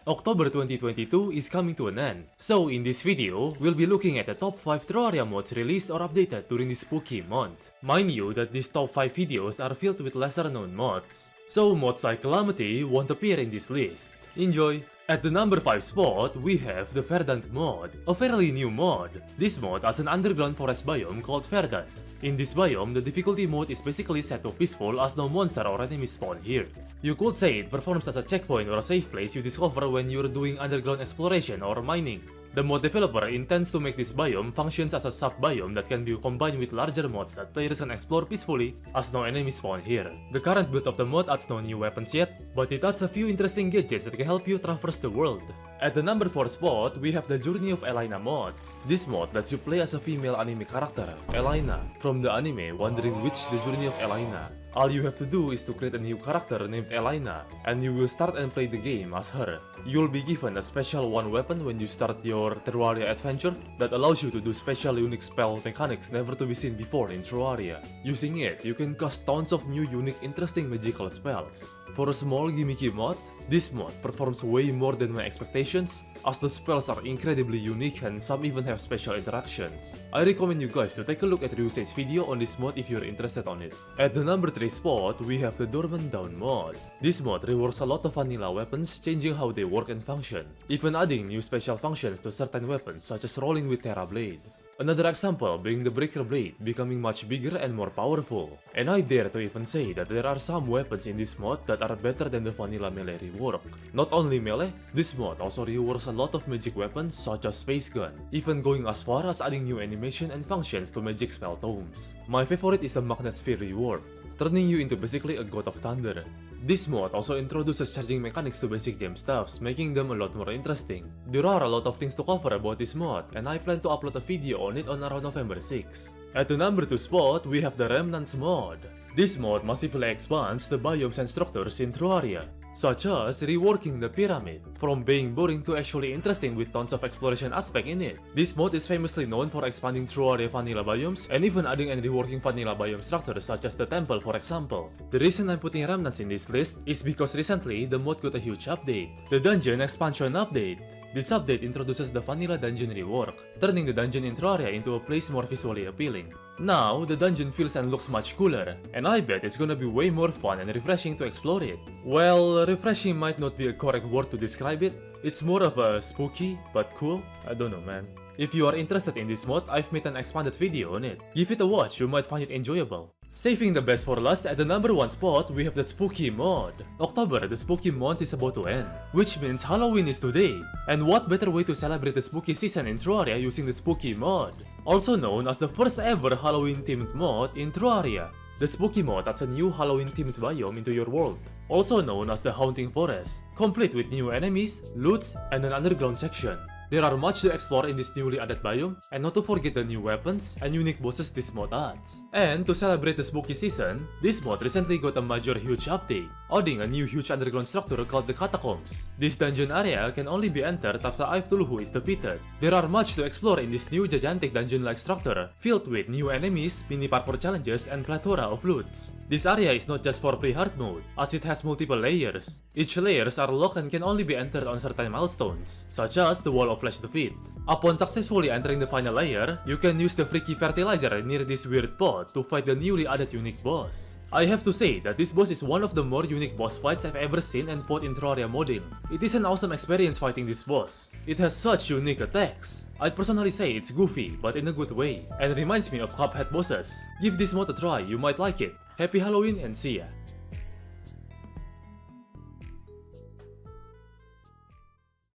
October 2022 is coming to an end, so in this video, we'll be looking at the top 5 Terraria mods released or updated during this spooky month. Mind you that these top 5 videos are filled with lesser known mods, so mods like Calamity won't appear in this list. Enjoy! At the number 5 spot, we have the Verdant Mod, a fairly new mod. This mod adds an underground forest biome called Verdant. In this biome, the difficulty mode is basically set to peaceful as no monster or enemy spawn here. You could say it performs as a checkpoint or a safe place you discover when you're doing underground exploration or mining. The mod developer intends to make this biome functions as a sub-biome that can be combined with larger mods that players can explore peacefully as no enemies spawn here. The current build of the mod adds no new weapons yet, but it adds a few interesting gadgets that can help you traverse the world. At the number 4 spot, we have the Journey of Elaina mod. This mod lets you play as a female anime character, Elaina, from the anime Wondering Which the Journey of Elaina. All you have to do is to create a new character named Elaina, and you will start and play the game as her. You'll be given a special one weapon when you start your Terraria adventure that allows you to do special unique spell mechanics never to be seen before in Terraria. Using it, you can cast tons of new unique interesting magical spells. For a small gimmicky mod, this mod performs way more than my expectations, as the spells are incredibly unique and some even have special interactions. I recommend you guys to take a look at Ryusei's video on this mod if you're interested on it. At the number 3 spot, we have the Dormant Dawn mod. This mod reworks a lot of vanilla weapons, changing how they work and function, even adding new special functions to certain weapons such as rolling with Terra Blade. Another example being the Breaker Blade becoming much bigger and more powerful. And I dare to even say that there are some weapons in this mod that are better than the vanilla melee rework. Not only melee, this mod also reworks a lot of magic weapons such as Space Gun, even going as far as adding new animation and functions to magic spell tomes. My favorite is the Magnet Sphere rework, turning you into basically a god of thunder. This mod also introduces charging mechanics to basic game stuffs, making them a lot more interesting. There are a lot of things to cover about this mod, and I plan to upload a video on it on around November 6. At the number 2 spot, we have the Remnants Mod. This mod massively expands the biomes and structures in Terraria, such as reworking the pyramid, from being boring to actually interesting with tons of exploration aspect in it. This mod is famously known for expanding Terraria vanilla biomes and even adding and reworking vanilla biome structures such as the temple for example. The reason I'm putting Remnants in this list is because recently the mod got a huge update, the Dungeon Expansion Update. This update introduces the vanilla dungeon rework, turning the dungeon in Terraria into a place more visually appealing. Now, the dungeon feels and looks much cooler, and I bet it's gonna be way more fun and refreshing to explore it. Well, refreshing might not be a correct word to describe it, it's more of a spooky, but cool, I don't know man. If you are interested in this mod, I've made an expanded video on it. Give it a watch, you might find it enjoyable. Saving the best for last, at the number 1 spot, we have the Spooky Mod. October, the spooky month is about to end, which means Halloween is today. And what better way to celebrate the spooky season in Terraria using the Spooky Mod, also known as the first ever Halloween-themed mod in Terraria. The Spooky Mod adds a new Halloween-themed biome into your world, also known as the Haunting Forest, complete with new enemies, loots, and an underground section. There are much to explore in this newly added biome, and not to forget the new weapons and unique bosses this mod adds. And to celebrate the spooky season, this mod recently got a major huge update, adding a new huge underground structure called the Catacombs. This dungeon area can only be entered after Cthulhu is defeated. There are much to explore in this new gigantic dungeon-like structure, filled with new enemies, mini parkour challenges, and plethora of loots. This area is not just for pre-hard mode, as it has multiple layers. Each layers are locked and can only be entered on certain milestones, such as the Wall of Flesh defeat. Upon successfully entering the final layer, you can use the freaky fertilizer near this weird pot to fight the newly added unique boss. I have to say that this boss is one of the more unique boss fights I've ever seen and fought in Terraria modding. It is an awesome experience fighting this boss. It has such unique attacks. I'd personally say it's goofy, but in a good way, and reminds me of Cuphead bosses. Give this mod a try, you might like it. Happy Halloween and see ya!